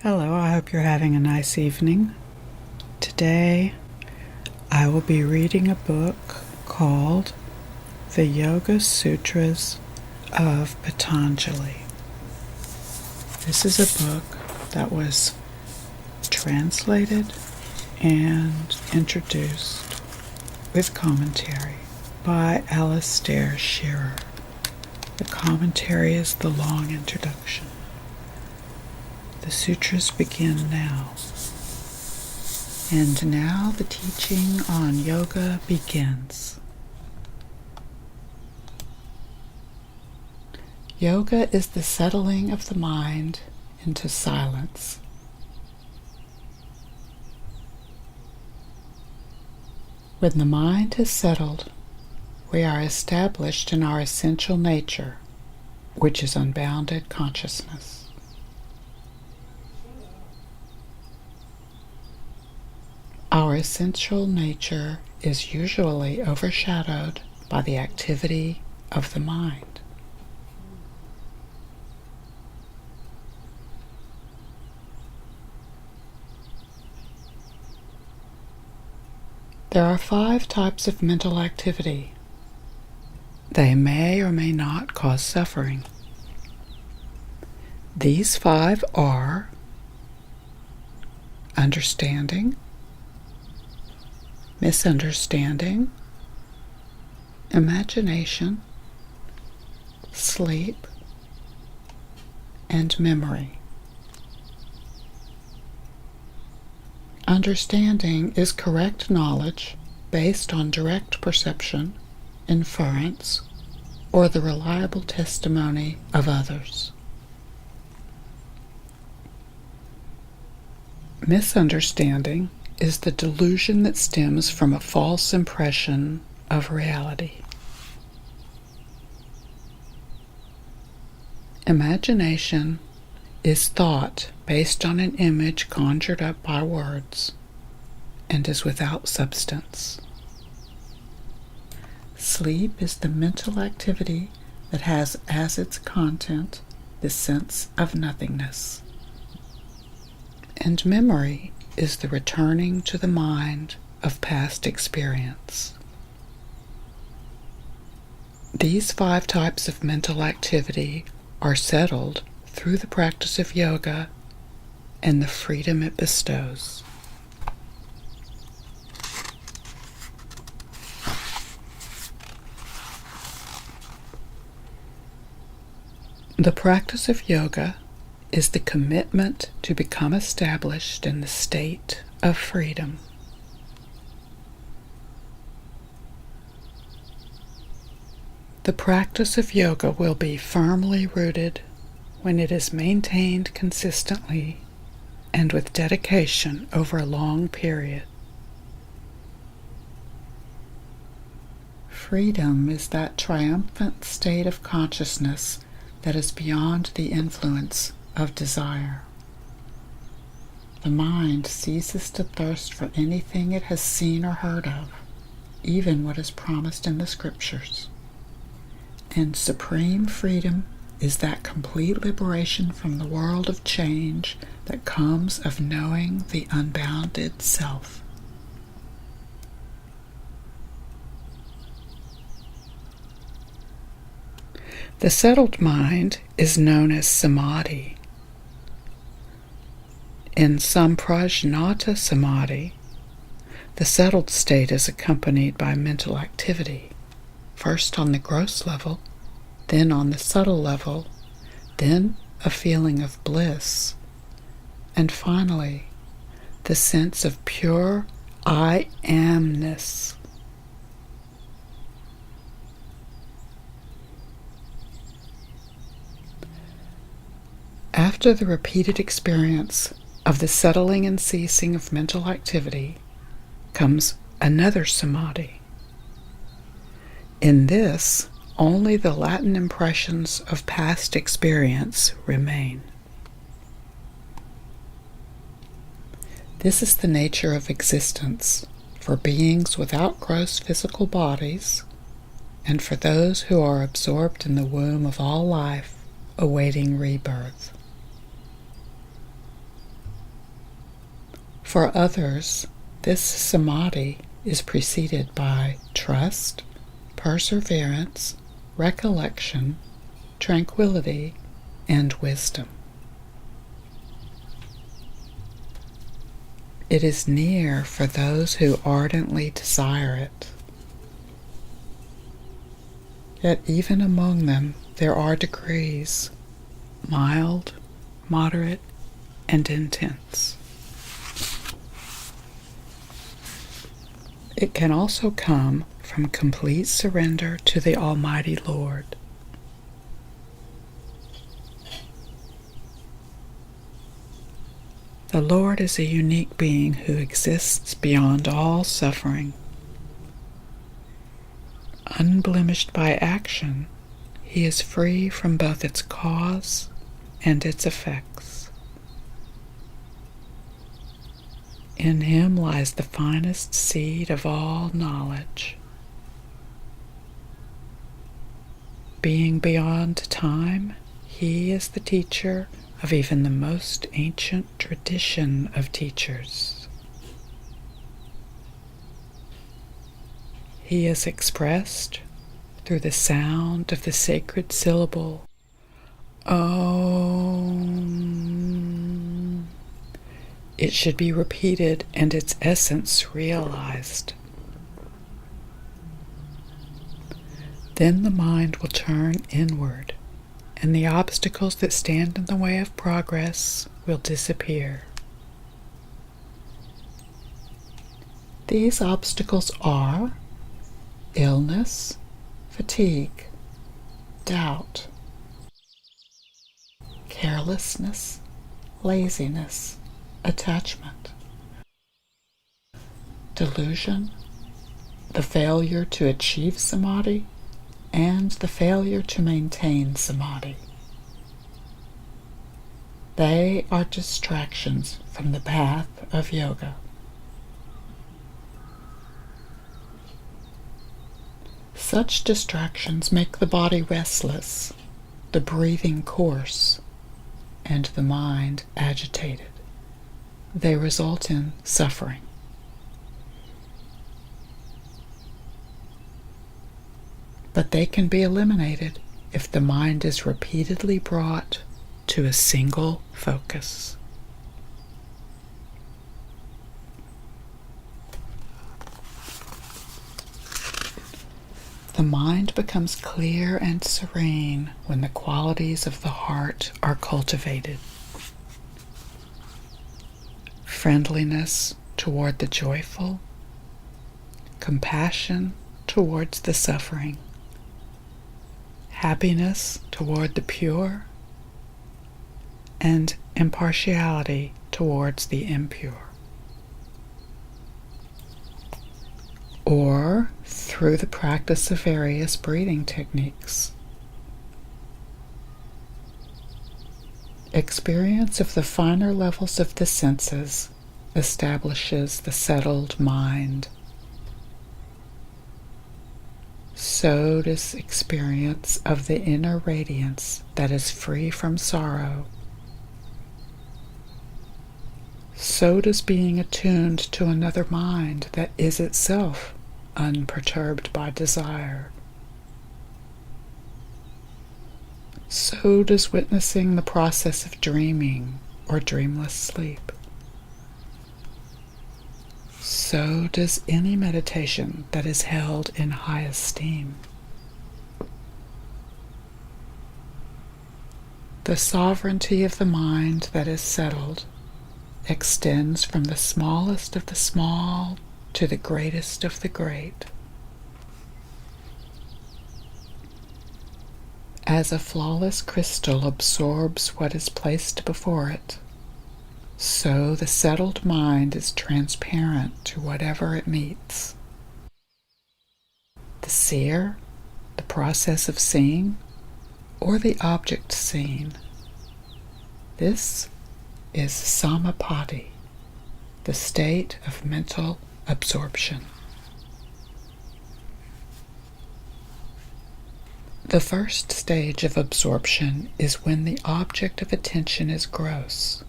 Hello, I hope you're having a nice evening. Today I will be reading a book called The Yoga Sutras of Patanjali. This is a book that was translated and introduced with commentary by Alistair Shearer. The commentary is the long introduction. The sutras begin now. And now the teaching on yoga begins. Yoga is the settling of the mind into silence. When the mind is settled, we are established in our essential nature, which is unbounded consciousness. Our essential nature is usually overshadowed by the activity of the mind. There are 5 types of mental activity. They may or may not cause suffering. These 5 are understanding, misunderstanding, imagination, sleep, and memory. Understanding is correct knowledge based on direct perception, inference, or the reliable testimony of others. Misunderstanding is the delusion that stems from a false impression of reality. Imagination is thought based on an image conjured up by words and is without substance. Sleep is the mental activity that has as its content the sense of nothingness. And memory is the returning to the mind of past experience. These 5 types of mental activity are settled through the practice of yoga and the freedom it bestows. The practice of yoga is the commitment to become established in the state of freedom. The practice of yoga will be firmly rooted when it is maintained consistently and with dedication over a long period. Freedom is that triumphant state of consciousness that is beyond the influence of desire. The mind ceases to thirst for anything it has seen or heard of, even what is promised in the scriptures. And supreme freedom is that complete liberation from the world of change that comes of knowing the unbounded self. The settled mind is known as samadhi. In samprajñāta samadhi, the settled state is accompanied by mental activity, first on the gross level, then on the subtle level, then a feeling of bliss, and finally the sense of pure I amness. After the repeated experience of the settling and ceasing of mental activity comes another samadhi. In this, only the latent impressions of past experience remain. This is the nature of existence for beings without gross physical bodies and for those who are absorbed in the womb of all life awaiting rebirth. For others, this samadhi is preceded by trust, perseverance, recollection, tranquility, and wisdom. It is near for those who ardently desire it. Yet even among them there are degrees, mild, moderate, and intense. It can also come from complete surrender to the Almighty Lord. The Lord is a unique being who exists beyond all suffering. Unblemished by action, he is free from both its cause and its effects. In him lies the finest seed of all knowledge. Being beyond time, he is the teacher of even the most ancient tradition of teachers. He is expressed through the sound of the sacred syllable Om. It should be repeated and its essence realized. Then the mind will turn inward, and the obstacles that stand in the way of progress will disappear. These obstacles are illness, fatigue, doubt, carelessness, laziness, attachment, delusion, the failure to achieve samadhi, and the failure to maintain samadhi. They are distractions from the path of yoga. Such distractions make the body restless, the breathing coarse, and the mind agitated. They result in suffering. But they can be eliminated if the mind is repeatedly brought to a single focus. The mind becomes clear and serene when the qualities of the heart are cultivated. Friendliness toward the joyful, compassion towards the suffering, happiness toward the pure, and impartiality towards the impure. Or through the practice of various breathing techniques. Experience of the finer levels of the senses establishes the settled mind. So does experience of the inner radiance that is free from sorrow. So does being attuned to another mind that is itself unperturbed by desire. So does witnessing the process of dreaming or dreamless sleep. So does any meditation that is held in high esteem. The sovereignty of the mind that is settled extends from the smallest of the small to the greatest of the great. As a flawless crystal absorbs what is placed before it, so the settled mind is transparent to whatever it meets. The seer, the process of seeing, or the object seen. This is samapati, the state of mental absorption. The first stage of absorption is when the object of attention is gross.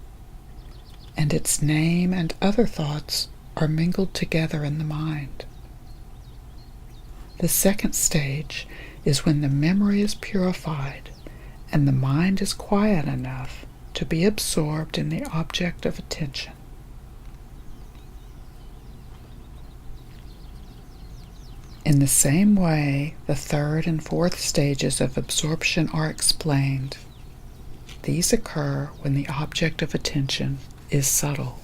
and its name and other thoughts are mingled together in the mind. The second stage is when the memory is purified and the mind is quiet enough to be absorbed in the object of attention. In the same way, the third and fourth stages of absorption are explained. These occur when the object of attention is subtle.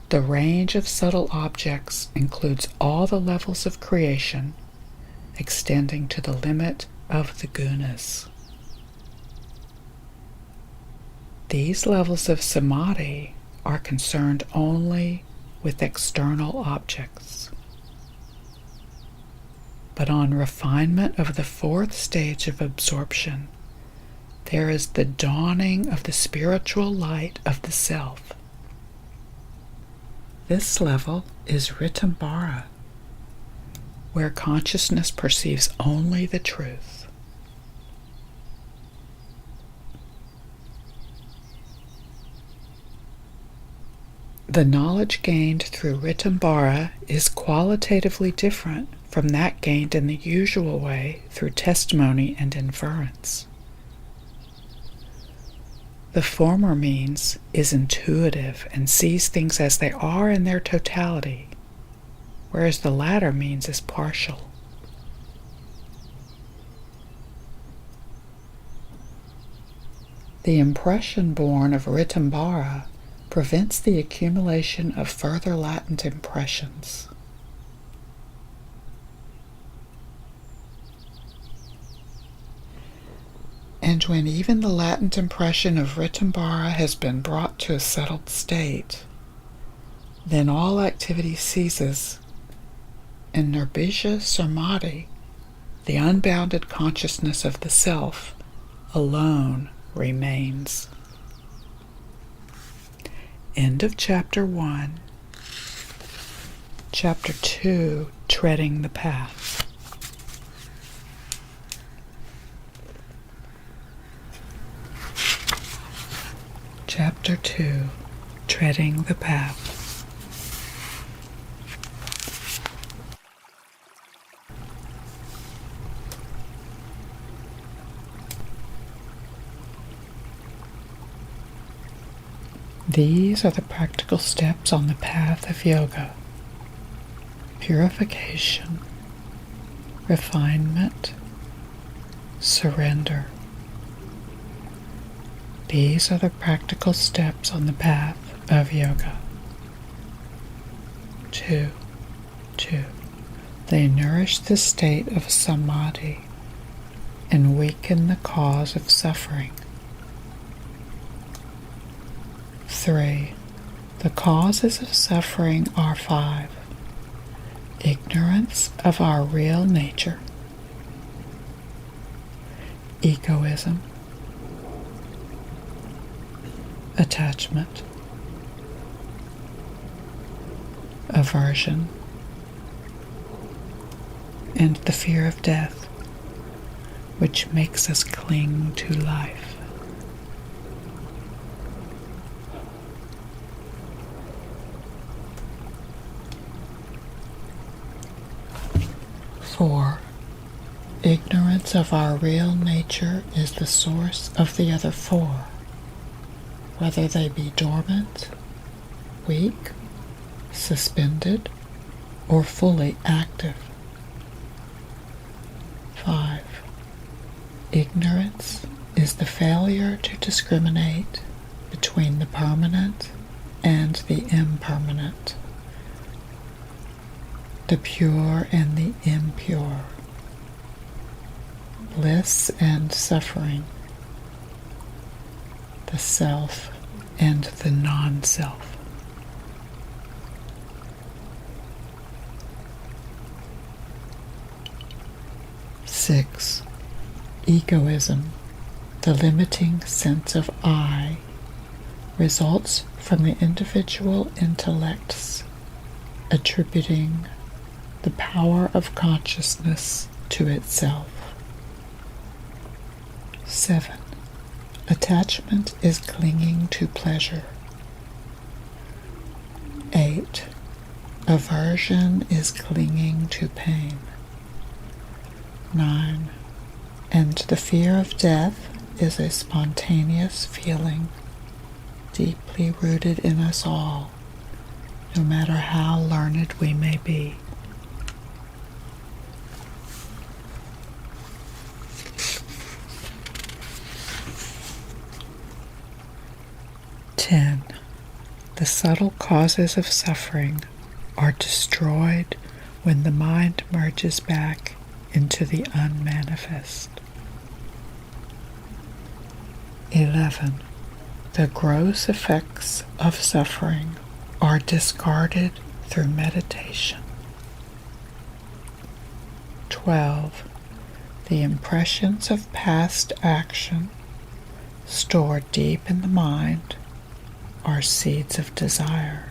The range of subtle objects includes all the levels of creation, extending to the limit of the gunas. These levels of samadhi are concerned only with external objects. But on refinement of the fourth stage of absorption, there is the dawning of the spiritual light of the self. This level is Ritambhara, where consciousness perceives only the truth. The knowledge gained through Ritambhara is qualitatively different from that gained in the usual way through testimony and inference. The former means is intuitive and sees things as they are in their totality, whereas the latter means is partial. The impression born of Ritambhara prevents the accumulation of further latent impressions. And when even the latent impression of Ritambhara has been brought to a settled state, then all activity ceases, and Nirbija Samadhi, the unbounded consciousness of the self, alone remains. End of Chapter 1. Chapter 2, Treading the Path. Chapter 2, Treading the Path. These are the practical steps on the path of yoga: purification, refinement, surrender. These are the practical steps on the path of yoga. 2. They nourish the state of samadhi and weaken the cause of suffering. 3. The causes of suffering are 5. Ignorance of our real nature, egoism, attachment, aversion, and the fear of death, which makes us cling to life. Four, ignorance of our real nature is the source of the other 4. Whether they be dormant, weak, suspended, or fully active. 5. Ignorance is the failure to discriminate between the permanent and the impermanent, the pure and the impure, bliss and suffering, the self and the non-self. 6. Egoism, the limiting sense of I, results from the individual intellects attributing the power of consciousness to itself. 7. Attachment is clinging to pleasure. 8. Aversion is clinging to pain. 9. And the fear of death is a spontaneous feeling deeply rooted in us all, no matter how learned we may be. The subtle causes of suffering are destroyed when the mind merges back into the unmanifest. 11. The gross effects of suffering are discarded through meditation. 12. The impressions of past action stored deep in the mind are seeds of desire.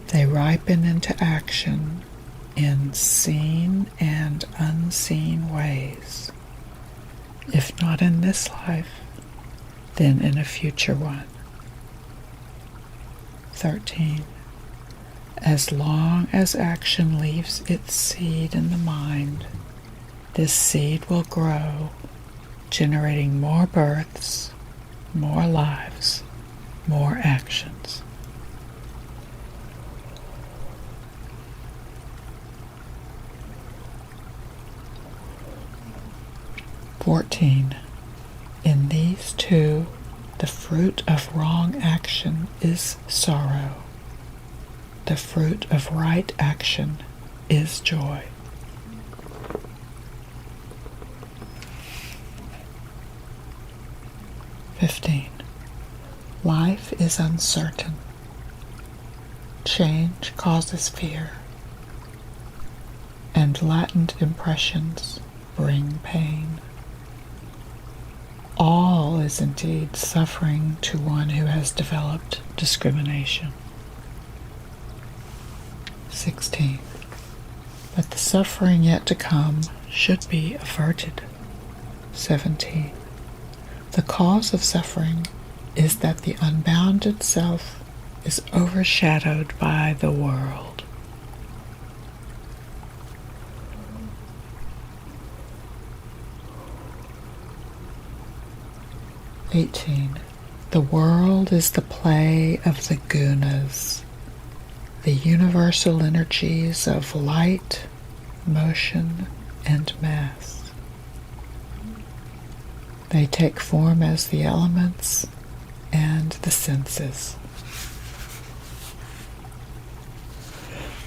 They ripen into action in seen and unseen ways, if not in this life, then in a future one. 13. As long as action leaves its seed in the mind, this seed will grow, generating more births, more lives, more actions. 14. In these two, the fruit of wrong action is sorrow. The fruit of right action is joy. 15. Life is uncertain. Change causes fear, and latent impressions bring pain. All is indeed suffering to one who has developed discrimination. 16. But the suffering yet to come should be averted. 17. The cause of suffering is that the unbounded self is overshadowed by the world. 18. The world is the play of the gunas, the universal energies of light, motion, and mass. They take form as the elements and the senses.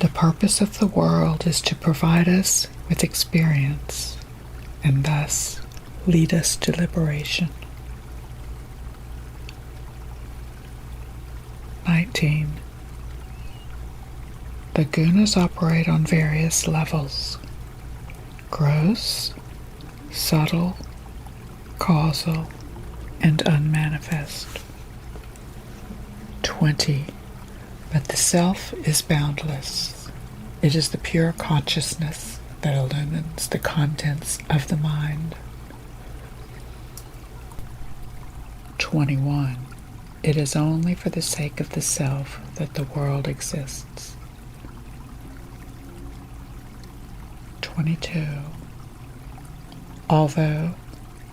The purpose of the world is to provide us with experience and thus lead us to liberation. 19. The gunas operate on various levels: gross, subtle, causal, and unmanifest. 20. But the self is boundless. It is the pure consciousness that illumines the contents of the mind. 21. It is only for the sake of the self that the world exists. 22. Although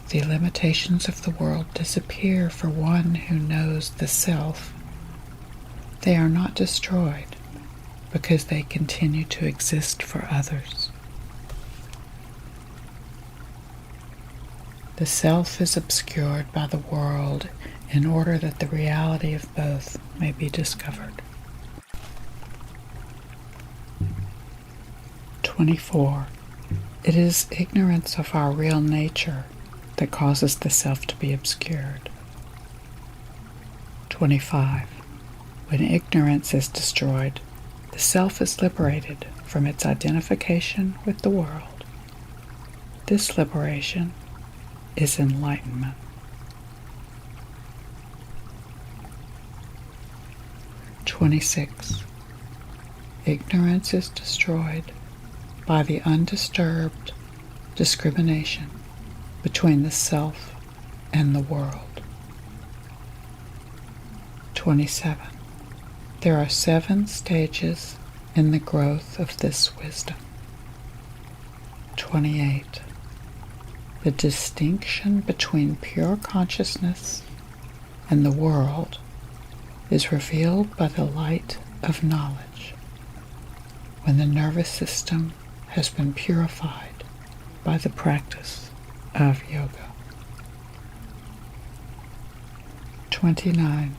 the limitations of the world disappear for one who knows the self, they are not destroyed because they continue to exist for others. The self is obscured by the world in order that the reality of both may be discovered. 24. It is ignorance of our real nature that causes the self to be obscured. 25. When ignorance is destroyed, the self is liberated from its identification with the world. This liberation is enlightenment. 26. Ignorance is destroyed by the undisturbed discrimination between the self and the world. 27. There are 7 stages in the growth of this wisdom. 28. The distinction between pure consciousness and the world is revealed by the light of knowledge when the nervous system has been purified by the practice of yoga. 29.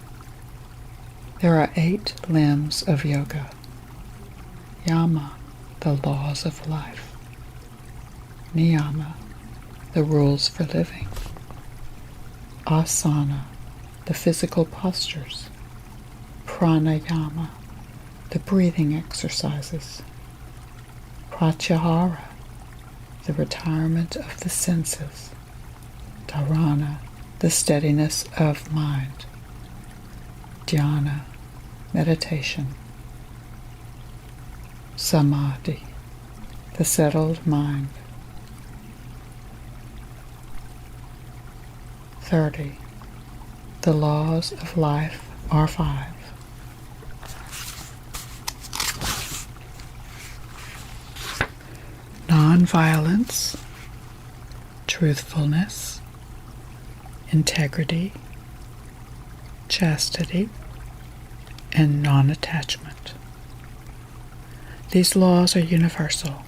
There are 8 limbs of yoga. Yama, the laws of life. Niyama, the rules for living. Asana, the physical postures. Pranayama, the breathing exercises. Pratyahara, the retirement of the senses. Dharana, the steadiness of mind. Dhyana, meditation. Samadhi, the settled mind. 30. The laws of life are 5. Non-violence, truthfulness, integrity, chastity, and non-attachment. These laws are universal,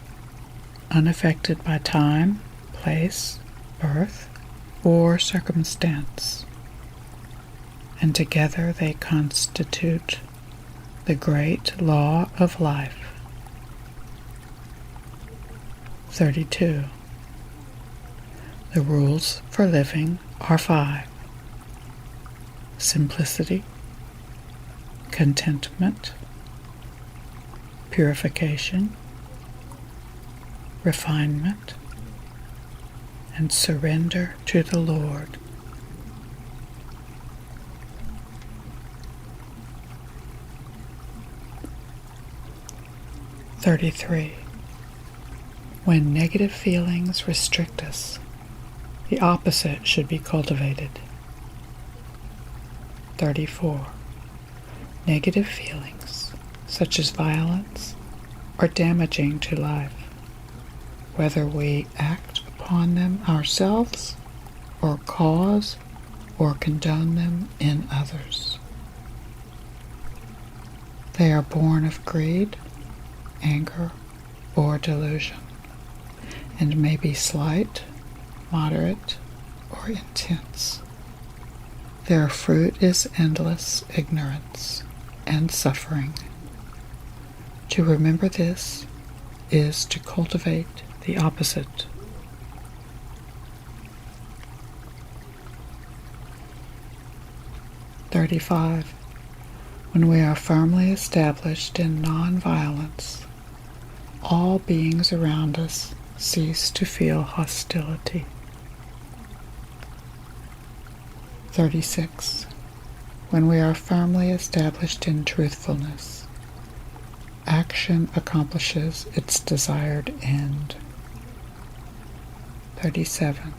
unaffected by time, place, birth, or circumstance, and together they constitute the great law of life. 32. The rules for living are 5. Simplicity, contentment, purification, refinement, and surrender to the Lord. (33) When negative feelings restrict us, the opposite should be cultivated. 34. Negative feelings, such as violence, are damaging to life, whether we act upon them ourselves or cause or condone them in others. They are born of greed, anger, or delusion, and may be slight, moderate, or intense. Their fruit is endless ignorance and suffering. To remember this is to cultivate the opposite. 35. When we are firmly established in non-violence, all beings around us cease to feel hostility. 36. When we are firmly established in truthfulness, action accomplishes its desired end. 37.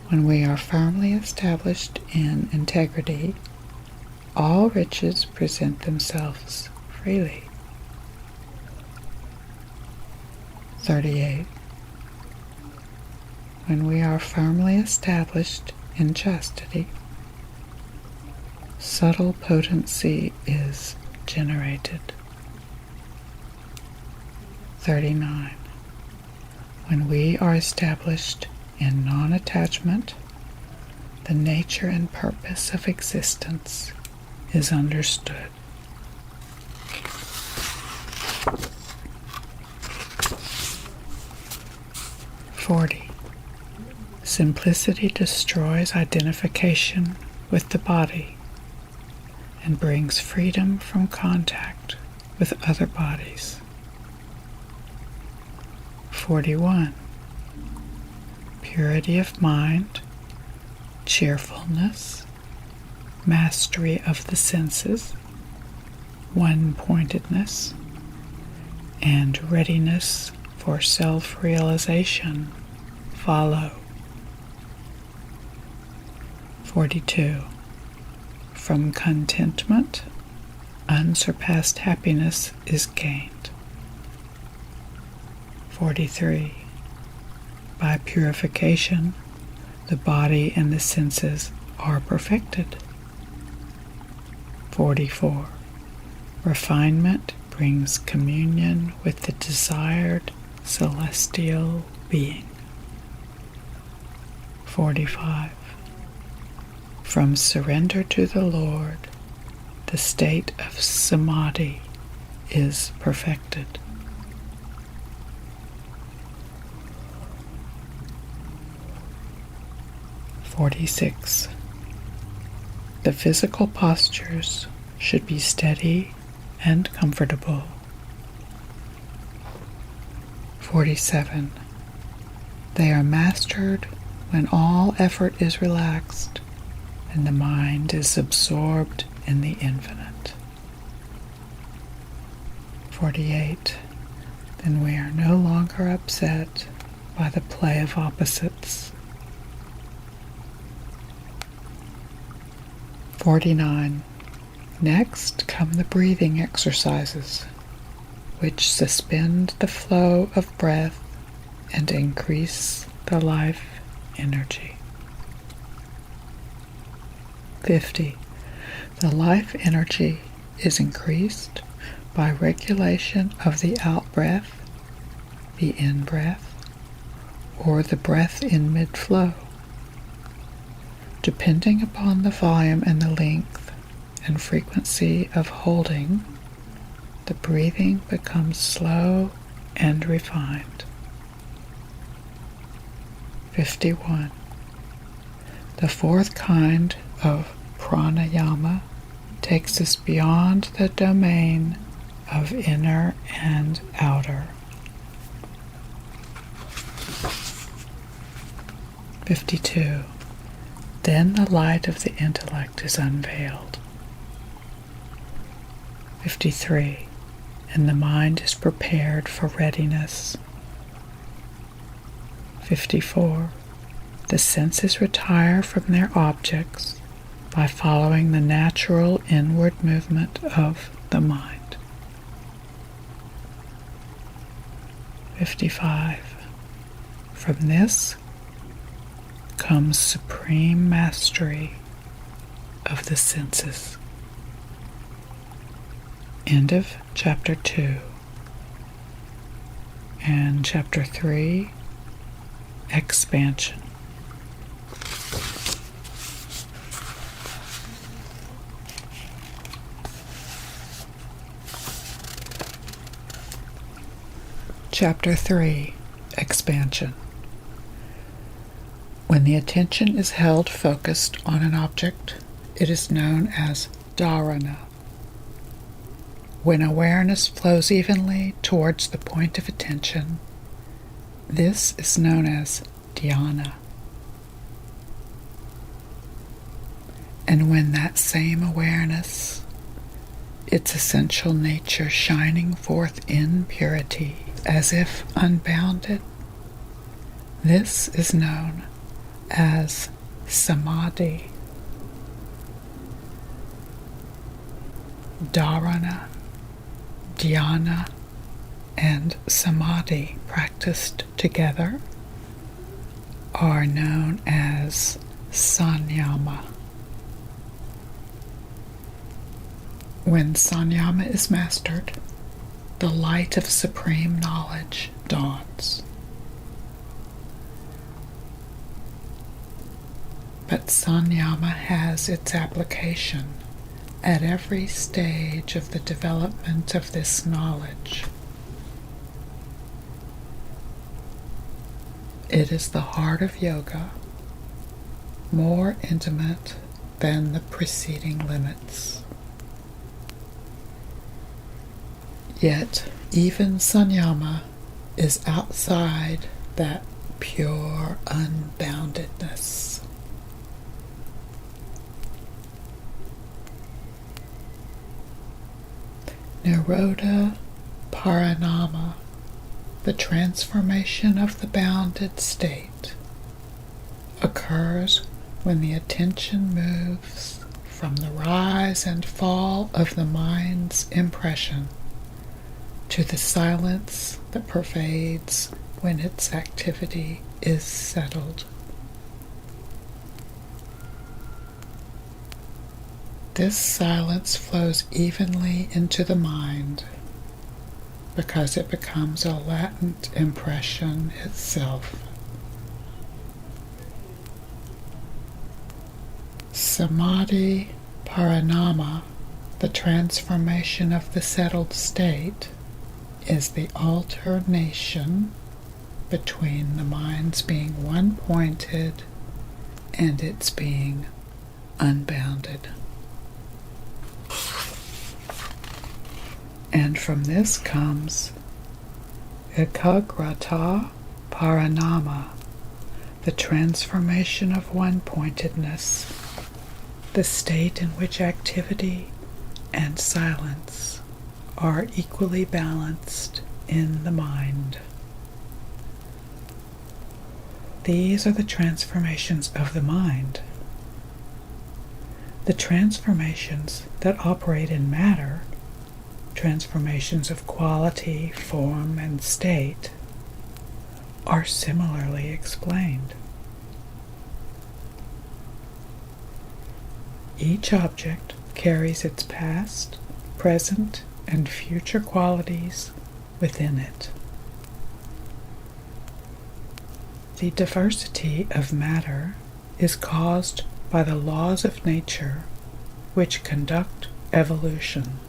When we are firmly established in integrity, all riches present themselves freely. 38. When we are firmly established in chastity, subtle potency is generated. 39. When we are established in non-attachment, the nature and purpose of existence is understood. 40. Simplicity destroys identification with the body and brings freedom from contact with other bodies. 41. Purity of mind, cheerfulness, mastery of the senses, one-pointedness, and readiness for self-realization follow. 42. From contentment, unsurpassed happiness is gained. 43. By purification, the body and the senses are perfected. 44. Refinement brings communion with the desired celestial being. 45. From surrender to the Lord, the state of samadhi is perfected. 46. The physical postures should be steady and comfortable. 47. They are mastered when all effort is relaxed and the mind is absorbed in the infinite. 48. Then we are no longer upset by the play of opposites. 49. Next come the breathing exercises, which suspend the flow of breath and increase the life energy. 50. The life energy is increased by regulation of the out-breath, the in-breath, or the breath in mid-flow. Depending upon the volume and the length and frequency of holding, the breathing becomes slow and refined. 51. The fourth kind of pranayama takes us beyond the domain of inner and outer. 52. Then the light of the intellect is unveiled. 53. And the mind is prepared for readiness. 54. The senses retire from their objects by following the natural inward movement of the mind. 55. From this comes supreme mastery of the senses. End of Chapter 2. And Chapter 3, Expansion. Chapter 3, Expansion. When the attention is held focused on an object, it is known as dharana. When awareness flows evenly towards the point of attention, this is known as dhyana. And when that same awareness, its essential nature shining forth in purity, as if unbounded, this is known as samadhi. Dharana, dhyana, and samadhi practiced together are known as sanyama. When sanyama is mastered, the light of supreme knowledge dawns. But sanyama has its application at every stage of the development of this knowledge. It is the heart of yoga, more intimate than the preceding limits. Yet, even sanyama is outside that pure unboundedness. Nirodha Parinama, the transformation of the bounded state, occurs when the attention moves from the rise and fall of the mind's impression to the silence that pervades when its activity is settled. This silence flows evenly into the mind because it becomes a latent impression itself. Samadhi parinama, the transformation of the settled state, is the alternation between the mind's being one-pointed and its being unbounded. And from this comes ekagrata parinama, the transformation of one-pointedness, the state in which activity and silence are equally balanced in the mind. These are the transformations of the mind. The transformations that operate in matter, transformations of quality, form, and state, are similarly explained. Each object carries its past, present, and future qualities within it. The diversity of matter is caused by the laws of nature which conduct evolution.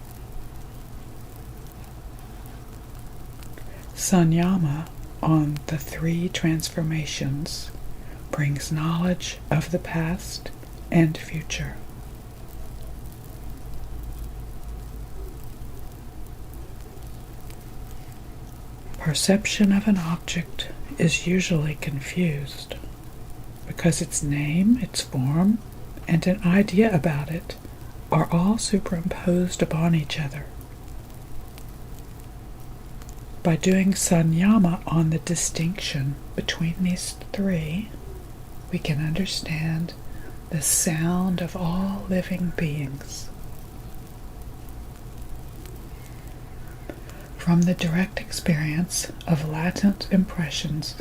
Sanyama on the three transformations brings knowledge of the past and future. Perception of an object is usually confused because its name, its form, and an idea about it are all superimposed upon each other. By doing sanyama on the distinction between these three, we can understand the sound of all living beings. From the direct experience of latent impressions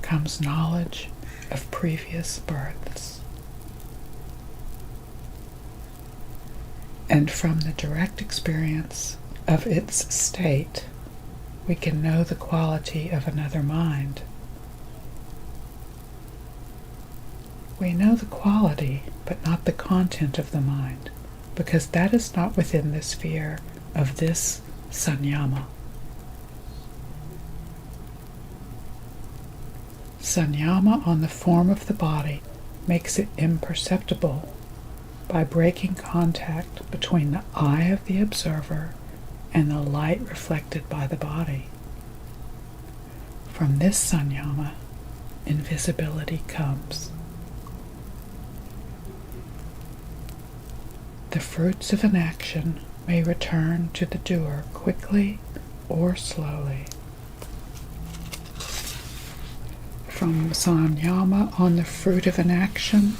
comes knowledge of previous births. And from the direct experience of its state, we can know the quality of another mind. We know the quality, but not the content of the mind, because that is not within the sphere of this sanyama. Sanyama on the form of the body makes it imperceptible by breaking contact between the eye of the observer and the light reflected by the body. From this sanyama, invisibility comes. The fruits of an action may return to the doer quickly or slowly. From sanyama on the fruit of an action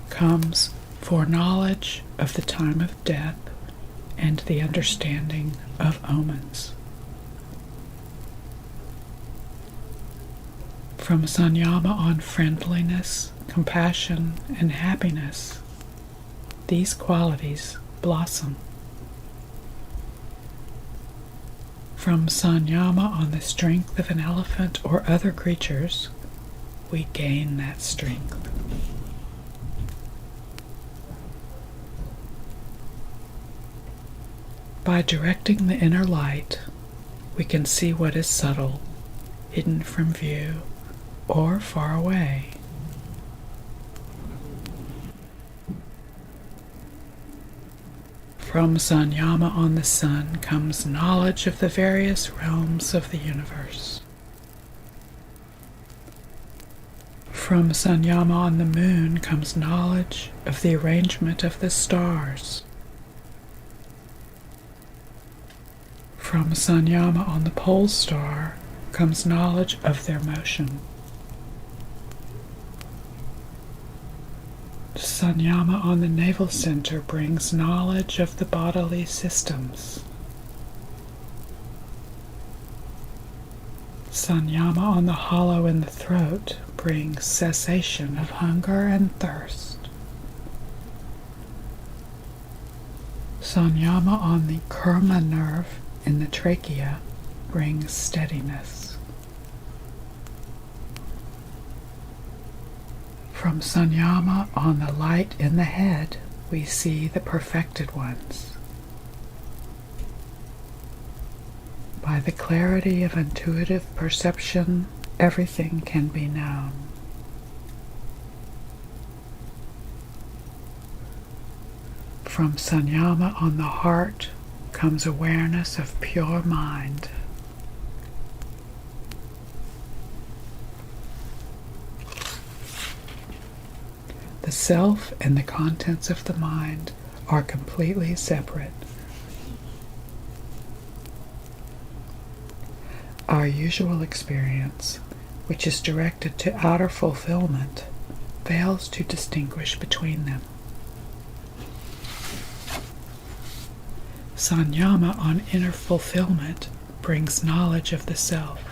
comes foreknowledge of the time of death and the understanding of omens. From sanyama on friendliness, compassion, and happiness, these qualities blossom. From sanyama on the strength of an elephant or other creatures, we gain that strength. By directing the inner light, we can see what is subtle, hidden from view, or far away. From sanyama on the sun comes knowledge of the various realms of the universe. From sanyama on the moon comes knowledge of the arrangement of the stars. From sanyama on the pole star comes knowledge of their motion. Sanyama on the navel center brings knowledge of the bodily systems. Sanyama on the hollow in the throat brings cessation of hunger and thirst. Sanyama on the kurma nerve in the trachea brings steadiness. From Sanyama on the light in the head, we see the perfected ones. By the clarity of intuitive perception, everything can be known. From Sanyama on the heart comes awareness of pure mind. The self and the contents of the mind are completely separate. Our usual experience, which is directed to outer fulfillment, fails to distinguish between them. Sanyama on inner fulfillment brings knowledge of the self.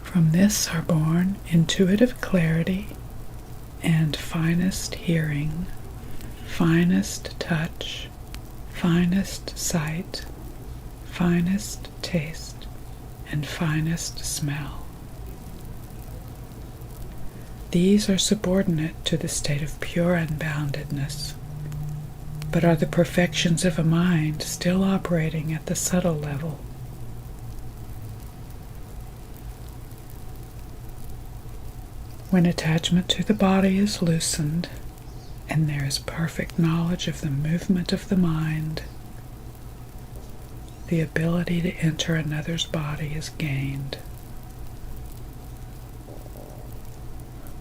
From this are born intuitive clarity and finest hearing, finest touch, finest sight, finest taste, and finest smell. These are subordinate to the state of pure unboundedness, but are the perfections of a mind still operating at the subtle level. When attachment to the body is loosened, and there is perfect knowledge of the movement of the mind, the ability to enter another's body is gained.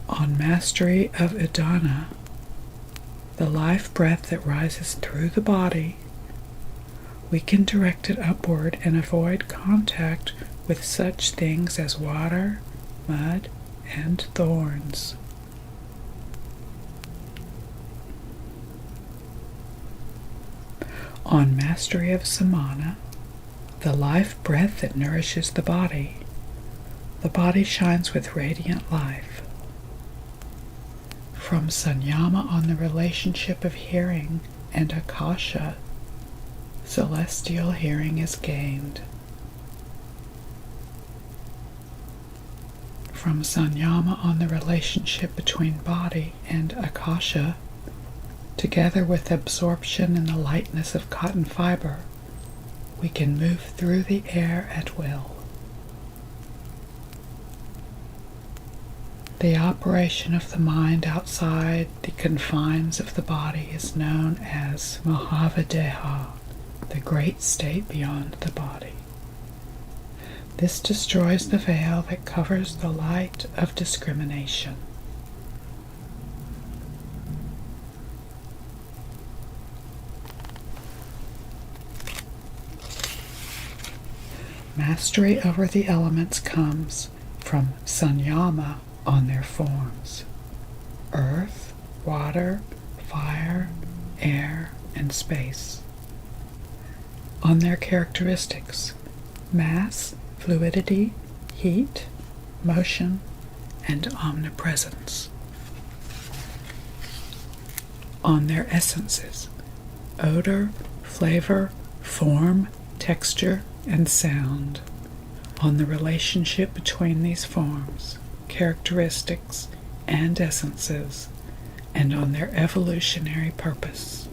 On mastery of Udana, the life breath that rises through the body, we can direct it upward and avoid contact with such things as water, mud, and thorns. On mastery of Samana, the life breath that nourishes the body shines with radiant life. From Sanyama on the relationship of hearing and Akasha, celestial hearing is gained. From Sanyama on the relationship between body and Akasha, together with absorption in the lightness of cotton fiber, we can move through the air at will. The operation of the mind outside the confines of the body is known as Mahavideha, the great state beyond the body. This destroys the veil that covers the light of discrimination. Mastery over the elements comes from Sanyama on their forms: earth, water, fire, air, and space. On their characteristics: mass, fluidity, heat, motion, and omnipresence. On their essences: odor, flavor, form, texture, and sound. On the relationship between these forms, characteristics, and essences, and on their evolutionary purpose.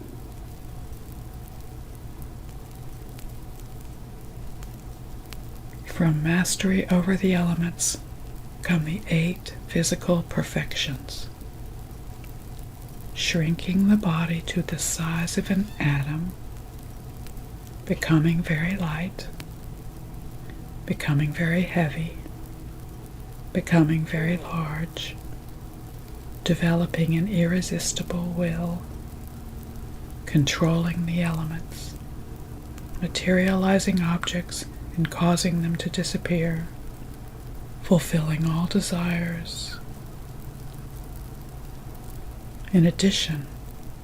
From mastery over the elements come the 8 physical perfections: shrinking the body to the size of an atom, becoming very light, becoming very heavy, becoming very large, developing an irresistible will, controlling the elements, materializing objects and causing them to disappear, fulfilling all desires, In addition,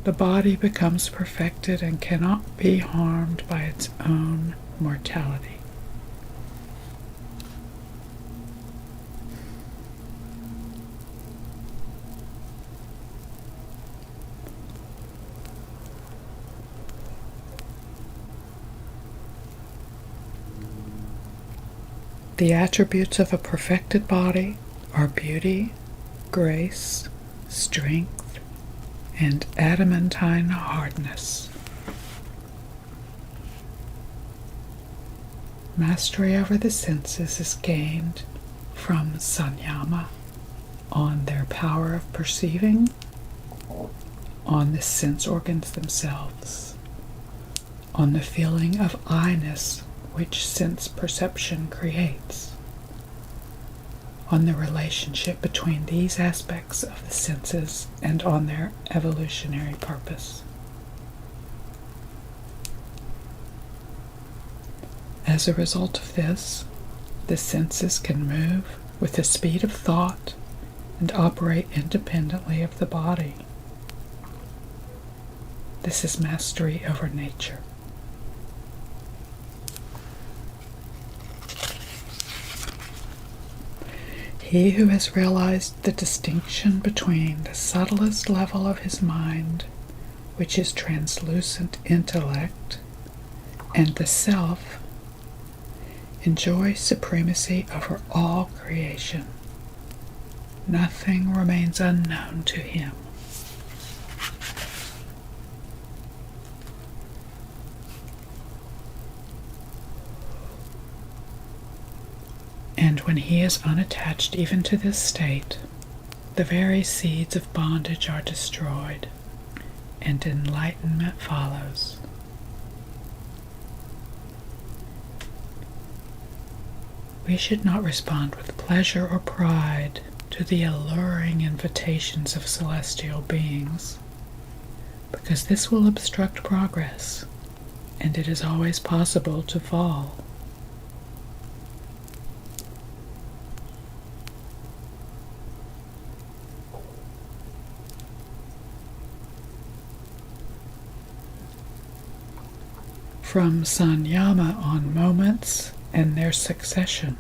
the body becomes perfected and cannot be harmed by its own mortality. The attributes of a perfected body are beauty, grace, strength, and adamantine hardness. Mastery over the senses is gained from sanyama on their power of perceiving, on the sense organs themselves, on the feeling of I-ness which sense perception creates, on the relationship between these aspects of the senses, and on their evolutionary purpose. As a result of this, the senses can move with the speed of thought and operate independently of the body. This is mastery over nature. He who has realized the distinction between the subtlest level of his mind, which is translucent intellect, and the self, enjoys supremacy over all creation. Nothing remains unknown to him. And when he is unattached even to this state, the very seeds of bondage are destroyed, and enlightenment follows. We should not respond with pleasure or pride to the alluring invitations of celestial beings, because this will obstruct progress, and it is always possible to fall. From sanyama on moments and their succession,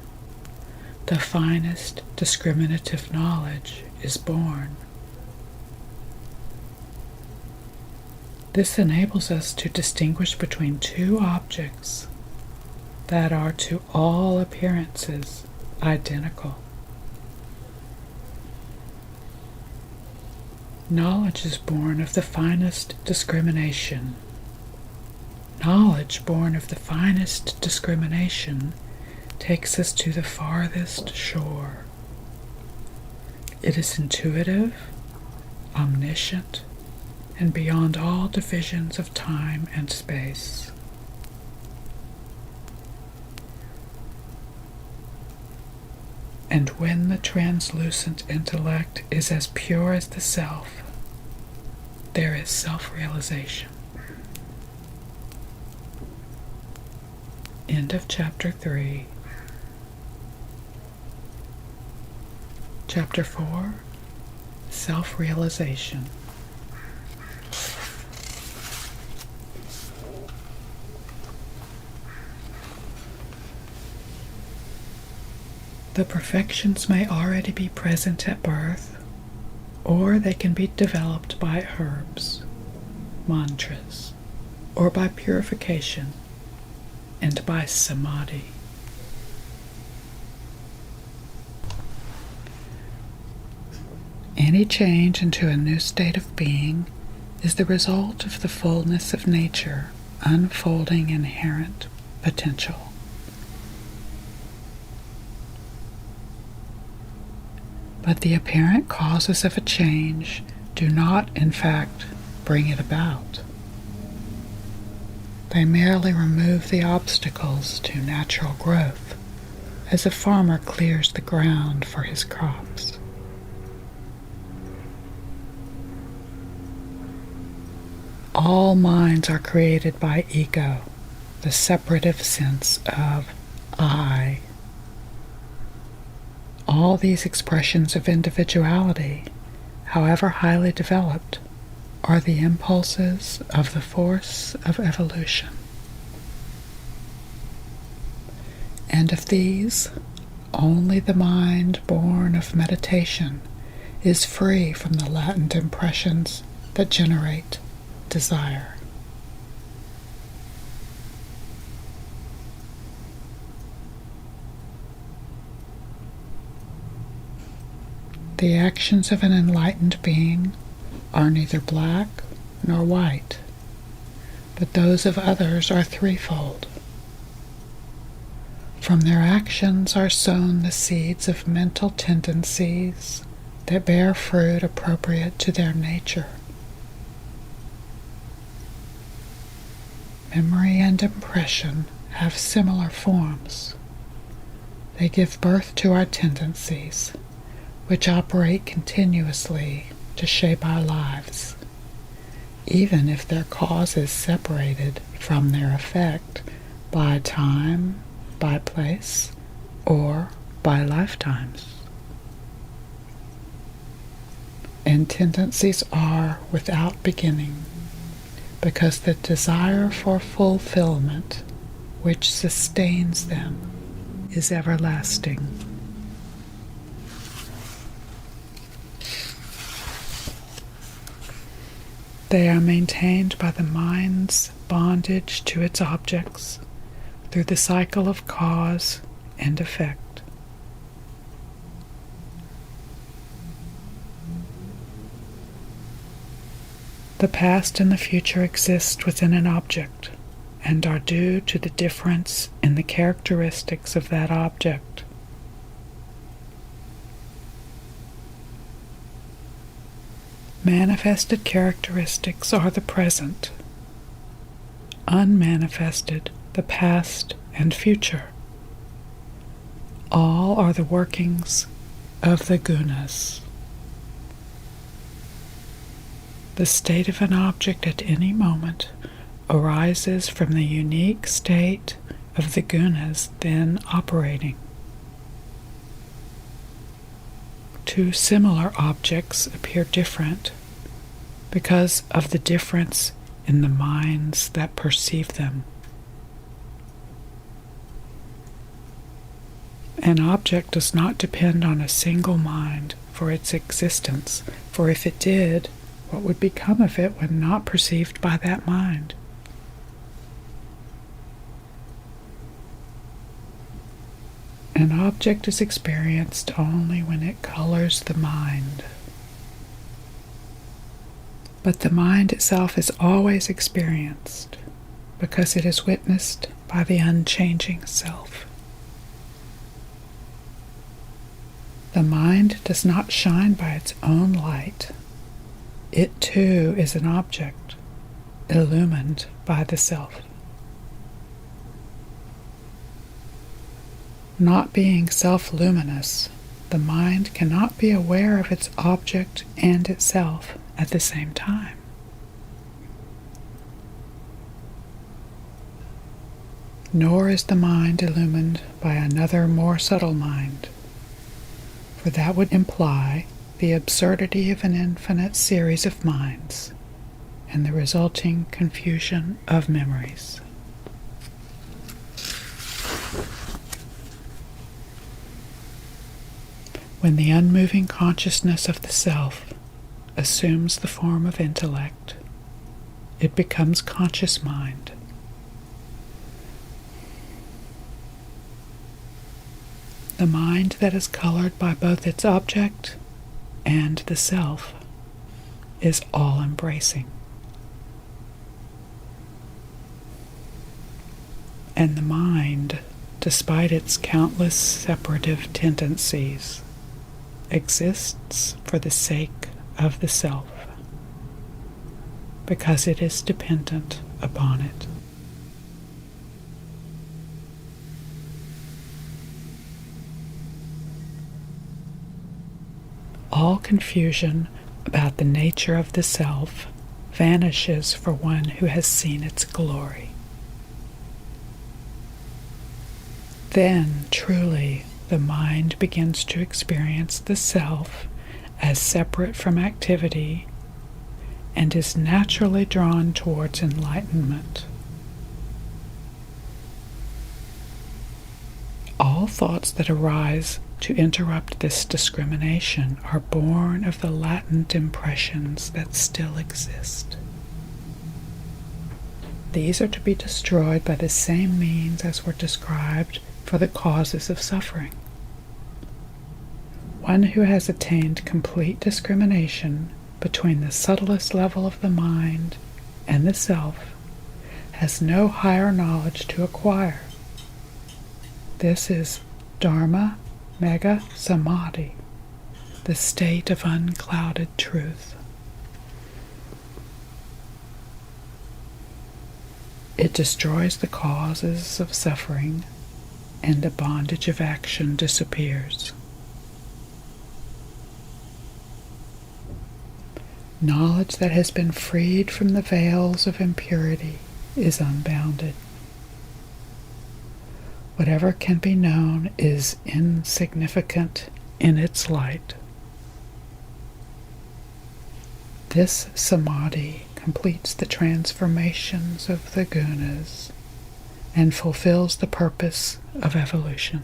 the finest discriminative knowledge is born. This enables us to distinguish between two objects that are to all appearances identical. Knowledge is born of the finest discrimination. Knowledge born of the finest discrimination takes us to the farthest shore. It is intuitive, omniscient, and beyond all divisions of time and space. And when the translucent intellect is as pure as the self, there is self-realization. End of Chapter 3. Chapter 4, Self-Realization. The perfections may already be present at birth, or they can be developed by herbs, mantras, or by purification, and by samadhi. Any change into a new state of being is the result of the fullness of nature unfolding inherent potential. But the apparent causes of a change do not, in fact, bring it about. They merely remove the obstacles to natural growth, as a farmer clears the ground for his crops. All minds are created by ego, the separative sense of I. All these expressions of individuality however highly developed, are the impulses of the force of evolution. And of these, only the mind born of meditation is free from the latent impressions that generate desire. The actions of an enlightened being are neither black nor white, but those of others are threefold. From their actions are sown the seeds of mental tendencies that bear fruit appropriate to their nature. Memory and impression have similar forms. They give birth to our tendencies, which operate continuously to shape our lives, even if their cause is separated from their effect by time, by place, or by lifetimes. And tendencies are without beginning, because the desire for fulfillment, which sustains them, is everlasting. They are maintained by the mind's bondage to its objects through the cycle of cause and effect. The past and the future exist within an object and are due to the difference in the characteristics of that object. Manifested characteristics are the present, unmanifested the past and future. All are the workings of the gunas. The state of an object at any moment arises from the unique state of the gunas then operating. Two similar objects appear different because of the difference in the minds that perceive them. An object does not depend on a single mind for its existence, for if it did, what would become of it when not perceived by that mind? An object is experienced only when it colors the mind. But the mind itself is always experienced because it is witnessed by the unchanging self. The mind does not shine by its own light. It too is an object, illumined by the self. Not being self-luminous, the mind cannot be aware of its object and itself at the same time. Nor is the mind illumined by another more subtle mind, for that would imply the absurdity of an infinite series of minds and the resulting confusion of memories. When the unmoving consciousness of the self assumes the form of intellect, it becomes conscious mind. The mind that is colored by both its object and the self is all-embracing. And the mind, despite its countless separative tendencies, exists for the sake of the self, because it is dependent upon it. All confusion about the nature of the self vanishes for one who has seen its glory. Then, truly, the mind begins to experience the self as separate from activity and is naturally drawn towards enlightenment. All thoughts that arise to interrupt this discrimination are born of the latent impressions that still exist. These are to be destroyed by the same means as were described for the causes of suffering. One who has attained complete discrimination between the subtlest level of the mind and the self has no higher knowledge to acquire. This is Dharma Mega Samadhi, the state of unclouded truth. It destroys the causes of suffering, and the bondage of action disappears. Knowledge that has been freed from the veils of impurity is unbounded. Whatever can be known is insignificant in its light. This samadhi completes the transformations of the gunas and fulfills the purpose of evolution.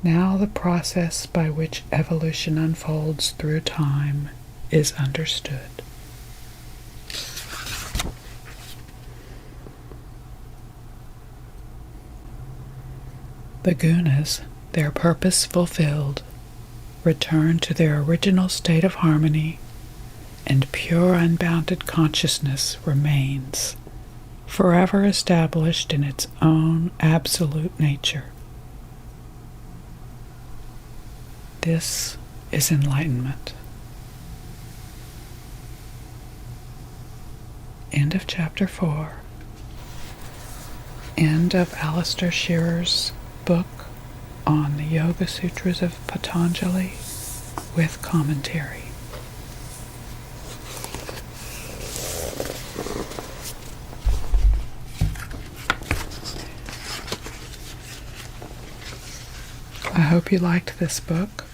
Now the process by which evolution unfolds through time is understood. The gunas, their purpose fulfilled, return to their original state of harmony, and pure unbounded consciousness remains, forever established in its own absolute nature. This is enlightenment. End of chapter 4. End of Alistair Shearer's book on the Yoga Sutras of Patanjali with commentary. I hope you liked this book.